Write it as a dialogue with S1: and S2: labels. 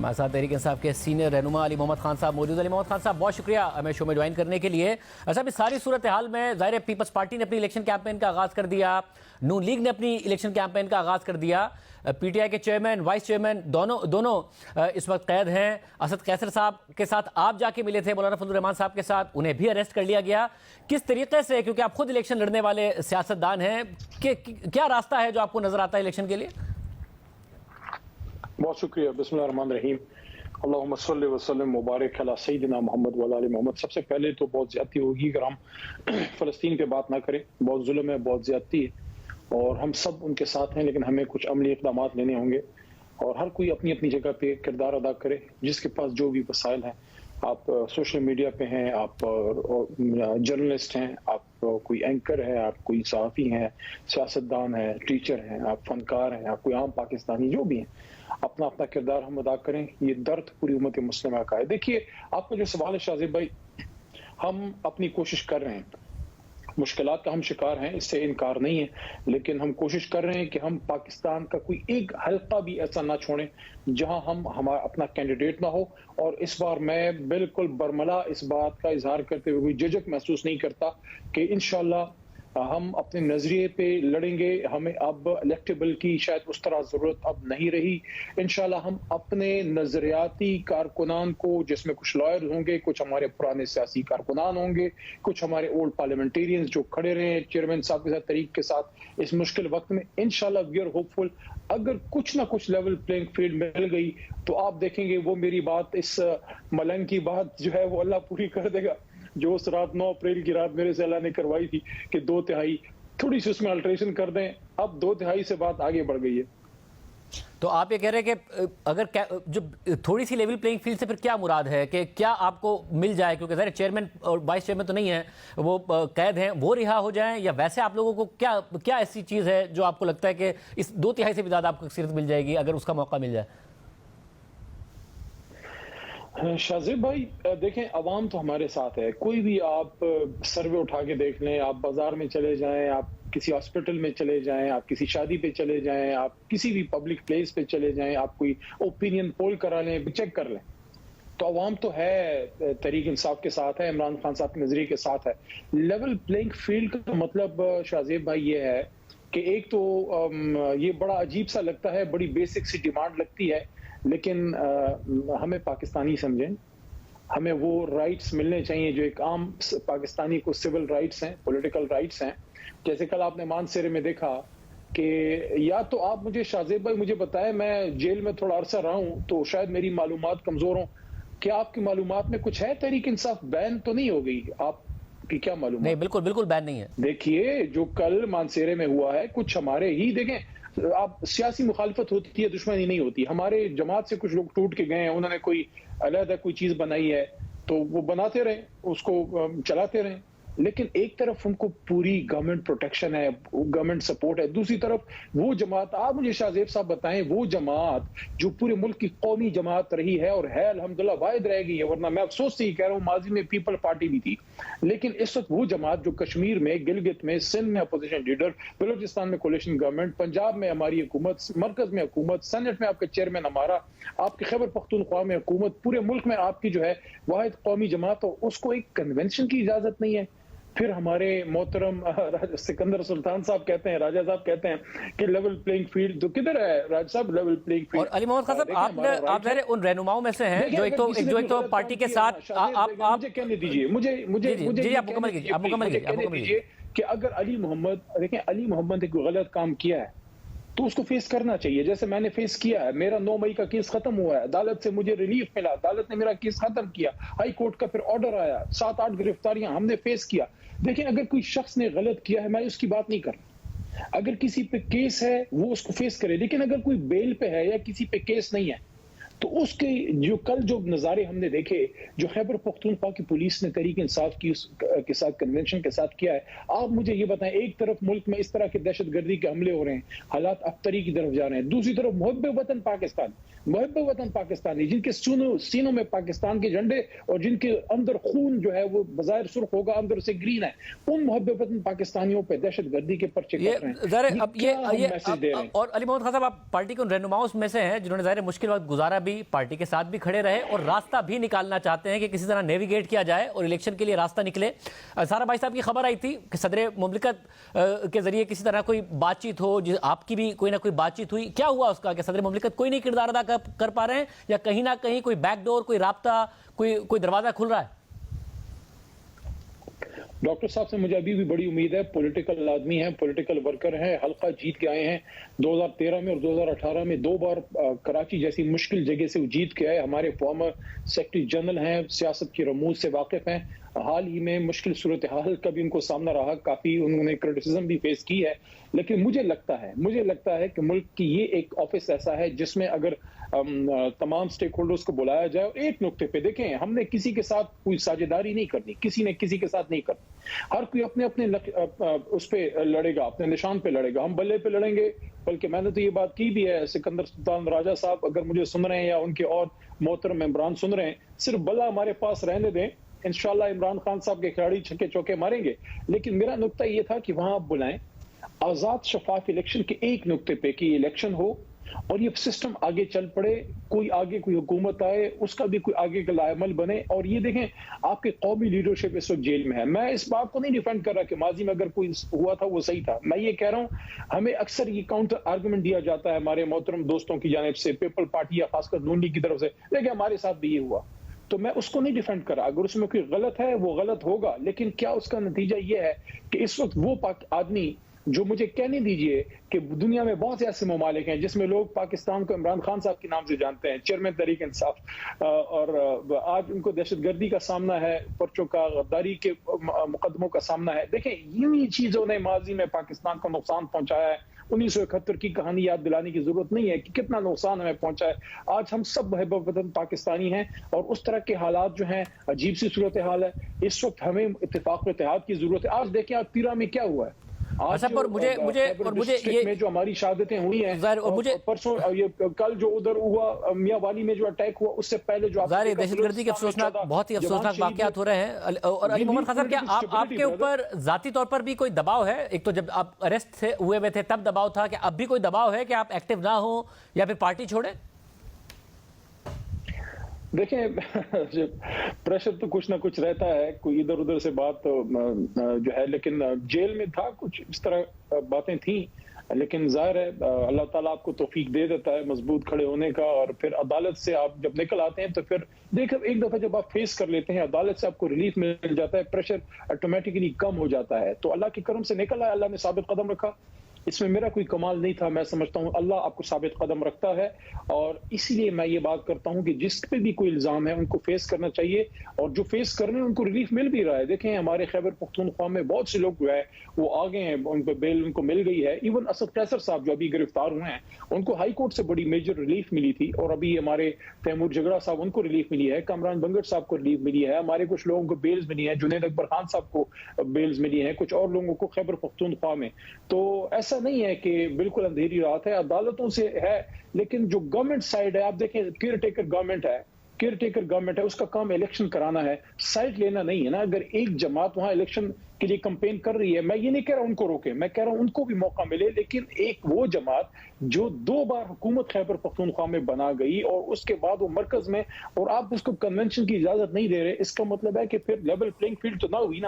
S1: ہمارے ساتھ تحریک انصاف کے سینئر رہنما علی محمد خان صاحب موجود ہیں۔ علی محمد خان صاحب بہت شکریہ ہمیں شو میں جوائن کرنے کے لیے۔ صاحب اس ساری صورتحال میں ظاہر ہے پیپلز پارٹی نے اپنی الیکشن کیمپین کا آغاز کر دیا، نون لیگ نے اپنی الیکشن کیمپین کا آغاز کر دیا، پی ٹی آئی کے چیئرمین وائس چیئرمین دونوں اس وقت قید ہیں۔ اسد قیصر صاحب کے ساتھ آپ جا کے ملے تھے، مولانا فضل الرحمان صاحب کے ساتھ، انہیں بھی اریسٹ کر لیا گیا۔ کس طریقے سے، کیونکہ آپ خود الیکشن لڑنے والے سیاستدان ہیں، کہ کیا راستہ ہے جو آپ کو نظر آتا ہے الیکشن کے لیے؟
S2: بہت شکریہ۔ بسم اللہ الرحمن الرحیم۔ اللہم صلی وسلم مبارک علی سیدنا محمد وعلی آل محمد۔ سب سے پہلے تو بہت زیادتی ہوگی اگر ہم فلسطین پہ بات نہ کریں، بہت ظلم ہے، بہت زیادتی ہے، اور ہم سب ان کے ساتھ ہیں، لیکن ہمیں کچھ عملی اقدامات لینے ہوں گے، اور ہر کوئی اپنی اپنی جگہ پہ کردار ادا کرے، جس کے پاس جو بھی وسائل ہیں۔ آپ سوشل میڈیا پہ ہیں، آپ جرنلسٹ ہیں، آپ کوئی اینکر ہے، آپ کوئی صحافی ہیں، سیاستدان ہیں، ٹیچر ہیں، آپ فنکار ہیں، آپ کوئی عام پاکستانی، جو بھی ہیں، اپنا اپنا کردار ہم ادا کریں۔ یہ درد پوری امت مسلمہ کا ہے۔ دیکھیے، آپ کا جو سوال ہے شاذیب بھائی، ہم اپنی کوشش کر رہے ہیں، مشکلات کا ہم شکار ہیں، اس سے انکار نہیں ہے، لیکن ہم کوشش کر رہے ہیں کہ ہم پاکستان کا کوئی ایک حلقہ بھی ایسا نہ چھوڑیں جہاں ہمارا اپنا کینڈیڈیٹ نہ ہو۔ اور اس بار میں بالکل برملا اس بات کا اظہار کرتے ہوئے کوئی جھجک محسوس نہیں کرتا کہ انشاءاللہ ہم اپنے نظریے پہ لڑیں گے۔ ہمیں اب الیکٹیبل کی شاید اس طرح ضرورت اب نہیں رہی۔ انشاءاللہ ہم اپنے نظریاتی کارکنان کو، جس میں کچھ لائر ہوں گے، کچھ ہمارے پرانے سیاسی کارکنان ہوں گے، کچھ ہمارے اولڈ پارلیمنٹیرینز جو کھڑے رہے ہیں چیئرمین صاحب کے ساتھ، طریق کے ساتھ، اس مشکل وقت میں انشاءاللہ وی آر ہوپ فل۔ اگر کچھ نہ کچھ لیول پلینگ فیلڈ مل گئی تو آپ دیکھیں گے وہ میری بات، اس ملنگ کی بات جو ہے وہ اللہ پوری کر دے گا، جو اس رات 9 اپریل کی رات میرے سے اللہ نے کروائی تھی کہ 2/3 تھوڑی سی اس میں الٹریشن کر دیں۔ اب 2/3 سے بات آگے بڑھ گئی ہے۔
S1: تو آپ یہ کہہ رہے ہیں کہ اگر جو تھوڑی سی لیول پلینگ فیلڈ سے پھر کیا مراد ہے، کہ کیا آپ کو مل جائے، کیونکہ ظاہر چیئرمین اور وائس چیئرمین تو نہیں ہیں، وہ قید ہیں، وہ رہا ہو جائیں، یا ویسے آپ لوگوں کو کیا ایسی چیز ہے جو آپ کو لگتا ہے کہ اس 2/3 سے بھی زیادہ آپ کو اکثریت مل جائے گی اگر اس کا موقع مل جائے؟
S2: شاذیب بھائی دیکھیں، عوام تو ہمارے ساتھ ہے۔ کوئی بھی آپ سروے اٹھا کے دیکھ لیں، آپ بازار میں چلے جائیں، آپ کسی ہاسپٹل میں چلے جائیں، آپ کسی شادی پہ چلے جائیں، آپ کسی بھی پبلک پلیس پہ چلے جائیں، آپ کوئی اوپینین پول کرا لیں، چیک کر لیں، تو عوام تو ہے تحریک انصاف کے ساتھ ہے، عمران خان صاحب کے نظریے کے ساتھ ہے۔ لیول پلینگ فیلڈ کا مطلب شاذیب بھائی یہ ہے کہ ایک تو یہ بڑا عجیب سا لگتا ہے، بڑی بیسک سی ڈیمانڈ لگتی ہے، لیکن ہمیں پاکستانی سمجھیں، ہمیں وہ رائٹس ملنے چاہیے جو ایک عام پاکستانی کو سول رائٹس ہیں، پولیٹیکل رائٹس ہیں۔ جیسے کل آپ نے مانسیرے میں دیکھا کہ یا تو آپ مجھے شاذیب بھائی مجھے بتائیں، میں جیل میں تھوڑا عرصہ رہا ہوں تو شاید میری معلومات کمزور ہوں، کیا آپ کی معلومات میں کچھ ہے تحریک انصاف بین تو نہیں ہو گئی؟ آپ کی کیا معلومات؟
S1: نہیں، بالکل بین نہیں ہے۔
S2: دیکھیے جو کل مانسیرے میں ہوا ہے، کچھ ہمارے ہی، دیکھیں آپ سیاسی مخالفت ہوتی ہے، دشمنی نہیں ہوتی۔ ہمارے جماعت سے کچھ لوگ ٹوٹ کے گئے ہیں، انہوں نے کوئی علیحدہ کوئی چیز بنائی ہے تو وہ بناتے رہیں، اس کو چلاتے رہیں، لیکن ایک طرف ان کو پوری گورنمنٹ پروٹیکشن ہے، گورنمنٹ سپورٹ ہے، دوسری طرف وہ جماعت، آپ مجھے شاذیب صاحب بتائیں، وہ جماعت جو پورے ملک کی قومی جماعت رہی ہے اور ہے الحمدللہ واحد رہ گئی ہے، ورنہ میں افسوس سے ہی کہہ رہا ہوں ماضی میں پیپل پارٹی بھی تھی، لیکن اس وقت وہ جماعت جو کشمیر میں، گلگت میں، سندھ میں اپوزیشن لیڈر، بلوچستان میں کولیشن گورنمنٹ، پنجاب میں ہماری حکومت، مرکز میں حکومت، سینٹ میں آپ کا چیئرمین ہمارا، آپ کے خیبر پختونخوا میں حکومت، پورے ملک میں آپ کی جو ہے واحد قومی جماعت، ہو اس کو ایک کنونشن کی اجازت نہیں ہے۔ پھر ہمارے محترم سکندر سلطان صاحب کہتے ہیں، راجہ صاحب کہتے ہیں کہ لیول پلینگ فیلڈ تو کدھر ہے راجہ صاحب؟ Level playing field.
S1: اور علی محمد خان صاحب، آپ ظاہر ان رہنماؤں میں سے ہیں جو ایک تو پارٹی کے ساتھ
S2: مجھے کہنے دیجئے، مجھے
S1: آپ مکمل کیجئے
S2: کہ اگر علی محمد، دیکھیں علی محمد نے کوئی غلط کام کیا ہے تو اس کو فیس کرنا چاہیے، جیسے میں نے فیس کیا ہے۔ میرا 9 مئی کا کیس ختم ہوا ہے، عدالت سے مجھے ریلیف ملا، عدالت نے میرا کیس ختم کیا، ہائی کورٹ کا پھر آرڈر آیا، 7-8 گرفتاریاں ہم نے فیس کیا۔ دیکھیں اگر کوئی شخص نے غلط کیا ہے، میں اس کی بات نہیں کر رہا، اگر کسی پہ کیس ہے وہ اس کو فیس کرے، لیکن اگر کوئی بیل پہ ہے یا کسی پہ کیس نہیں ہے تو اس کے جو کل جو نظارے ہم نے دیکھے، جو خیبر پختونخوا کی پولیس نے تحریک انصاف کی کے ساتھ کنونشن کے ساتھ کیا ہے، آپ مجھے یہ بتائیں، ایک طرف ملک میں اس طرح کے دہشت گردی کے حملے ہو رہے ہیں، حالات ابتری کی طرف جا رہے ہیں، دوسری طرف محب وطن پاکستانی جن کے سینوں میں پاکستان کے جھنڈے اور جن کے اندر خون جو ہے وہ بظاہر سرخ ہوگا اندر سے گرین ہے، ان محب وطن پاکستانیوں پہ دہشت گردی کے پرچے کٹ رہے ہیں۔
S1: اور علی محمد خان صاحب، آپ پارٹی کے ان رہنماؤں میں سے ہیں جنہوں نے ظاہر مشکل وقت گزارا بھی بھی پارٹی کے ساتھ بھی کھڑے رہے اور راستہ بھی نکالنا چاہتے ہیں کہ کسی طرح نیویگیٹ کیا جائے اور الیکشن کے لیے راستہ نکلے. سارا بھائی صاحب کی خبر آئی تھی کہ صدر مملکت کے ذریعے کسی طرح کوئی بات چیت ہو, آپ کی بھی کوئی نہ کوئی بات چیت ہوئی, کیا ہوا اس کا کہ صدر مملکت کوئی نہیں کردار ادا کر پا رہے ہیں یا کہیں نہ کہیں کوئی بیک ڈور, کوئی رابطہ, کوئی دروازہ کھل رہا ہے؟
S2: ڈاکٹر صاحب سے مجھے ابھی بھی بڑی امید ہے. پولیٹیکل آدمی ہیں, پولیٹیکل ورکر ہیں, حلقہ جیت کے آئے ہیں 2013 میں اور 2018 میں 2 بار کراچی جیسی مشکل جگہ سے وہ جیت کے آئے. ہمارے فارمر سیکرٹری جنرل ہیں, سیاست کی رموز سے واقف ہیں. حال ہی میں مشکل صورتحال کا بھی ان کو سامنا رہا, کافی انہوں نے کرٹیسزم بھی فیس کی ہے. لیکن مجھے لگتا ہے کہ ملک کی یہ ایک آفس ایسا ہے جس میں اگر تمام سٹیک ہولڈرز کو بلایا جائے. ایک نقطے پہ دیکھیں, ہم نے کسی کے ساتھ کوئی ساجھیداری نہیں کرنی, کسی نے کسی کے ساتھ نہیں کرنی. ہر کوئی اپنے اس پہ لڑے گا, اپنے نشان پہ لڑے گا. ہم بلے پہ لڑیں گے, بلکہ میں نے تو یہ بات کی بھی ہے, سکندر سلطان راجہ صاحب اگر مجھے سن رہے ہیں یا ان کے اور محترم ممبران سن رہے ہیں, صرف بلا ہمارے پاس رہنے دیں, انشاءاللہ عمران خان صاحب کے کھلاڑی چھکے چوکے ماریں گے. لیکن میرا نقطہ یہ تھا کہ وہاں آپ بلائیں آزاد شفاف الیکشن کے ایک نقطے پہ کہ الیکشن ہو اور یہ سسٹم آگے چل پڑے, کوئی حکومت آئے, اس کا بھی کوئی آگے کا عمل بنے. اور یہ دیکھیں آپ کے قومی لیڈرشپ اس وقت جیل میں ہے. میں اس بات کو نہیں ڈیفینڈ کر رہا کہ ماضی میں اگر کوئی ہوا تھا وہ صحیح تھا. میں یہ کہہ رہا ہوں ہمیں اکثر یہ کاؤنٹر آرگومنٹ دیا جاتا ہے ہمارے محترم دوستوں کی جانب سے, پیپل پارٹی یا خاص کر نون لیگ کی طرف سے, دیکھیں ہمارے ساتھ بھی یہ ہوا. تو میں اس کو نہیں ڈیفینڈ کر رہا. اگر اس میں کوئی غلط ہے وہ غلط ہوگا, لیکن کیا اس کا نتیجہ یہ ہے کہ اس وقت وہ آدمی جو مجھے کہنے دیجئے کہ دنیا میں بہت سے ایسے ممالک ہیں جس میں لوگ پاکستان کو عمران خان صاحب کے نام سے جانتے ہیں, چیئرمین تحریک انصاف, اور آج ان کو دہشت گردی کا سامنا ہے, پرچوں کا, غداری کے مقدموں کا سامنا ہے. دیکھیں انہی چیزوں نے ماضی میں پاکستان کو نقصان پہنچایا ہے. 1971 کی کہانی یاد دلانے کی ضرورت نہیں ہے کہ کتنا نقصان ہمیں پہنچا ہے. آج ہم سب محب وطن پاکستانی ہیں اور اس طرح کے حالات جو ہیں عجیب سی صورتحال ہے. اس وقت ہمیں اتفاق و اتحاد کی ضرورت ہے. آج دیکھیں آپ تیرہ میں کیا ہوا ہے,
S1: اور مجھے یہ
S2: جو ہماری شہادتیں ہوئی ہیں, پرسوں کل جو ادھر ہوا میاں والی میں جو اٹیک ہوا, اس سے پہلے جو
S1: دہشت گردی کے بہت ہی افسوسناک واقعات ہو رہے ہیں. اور علی محمد خان صاحب, کیا آپ کے اوپر ذاتی طور پر بھی کوئی دباؤ ہے؟ ایک تو جب آپ اریسٹ ہوئے تھے تب دباؤ تھا, کہ اب بھی کوئی دباؤ ہے کہ آپ ایکٹیو نہ ہوں یا پھر پارٹی چھوڑیں؟
S2: دیکھیں پریشر تو کچھ نہ کچھ رہتا ہے, کوئی ادھر ادھر سے بات جو ہے, لیکن جیل میں تھا کچھ اس طرح باتیں تھیں. لیکن ظاہر ہے اللہ تعالیٰ آپ کو توفیق دے دیتا ہے مضبوط کھڑے ہونے کا, اور پھر عدالت سے آپ جب نکل آتے ہیں تو پھر دیکھ ایک دفعہ جب آپ فیس کر لیتے ہیں عدالت سے آپ کو ریلیف مل جاتا ہے, پریشر آٹومیٹکلی کم ہو جاتا ہے. تو اللہ کے کرم سے نکل آیا, اللہ نے ثابت قدم رکھا. اس میں میرا کوئی کمال نہیں تھا, میں سمجھتا ہوں اللہ آپ کو ثابت قدم رکھتا ہے. اور اسی لیے میں یہ بات کرتا ہوں کہ جس پہ بھی کوئی الزام ہے ان کو فیس کرنا چاہیے, اور جو فیس کرنے ہیں ان کو ریلیف مل بھی رہا ہے. دیکھیں ہمارے خیبر پختونخوا میں بہت سے لوگ جو ہے وہ آگے ہیں, ان پہ بیل ان کو مل گئی ہے. ایون اسد قیصر صاحب جو ابھی گرفتار ہوئے ہیں ان کو ہائی کورٹ سے بڑی میجر ریلیف ملی تھی, اور ابھی ہمارے تیمور جگڑا صاحب ان کو ریلیف ملی ہے, کامران بنگٹ صاحب کو ریلیف ملی ہے, ہمارے کچھ لوگوں کو بیلز ملی ہیں, جنید اکبر خان صاحب کو بیلز ملی ہیں, کچھ اور لوگوں کو خیبر پختونخوا میں. تو ایسا نہیں ہے کہ بالکل اندھیری رات ہے, عدالتوں سے ہے. لیکن جو گورنمنٹ سائڈ ہے, آپ دیکھیں کیئر ٹیکر گورنمنٹ ہے, اس کا کام الیکشن کرانا ہے, سائڈ لینا نہیں ہے نا. اگر ایک جماعت وہاں الیکشن کے لیے کمپین کر رہی ہے, میں یہ نہیں کہہ رہا ان کو روکے, میں کہہ رہا ہوں ان کو بھی موقع ملے. لیکن ایک وہ جماعت جو 2 بار حکومت خیبر پختونخوا میں بنا گئی اور اس کے بعد وہ مرکز میں, اور آپ اس کو کنونشن کی اجازت نہیں دے رہے, اس کا مطلب ہے کہ پھر لیول پلینگ فیلڈ تو نہ ہوئی نا.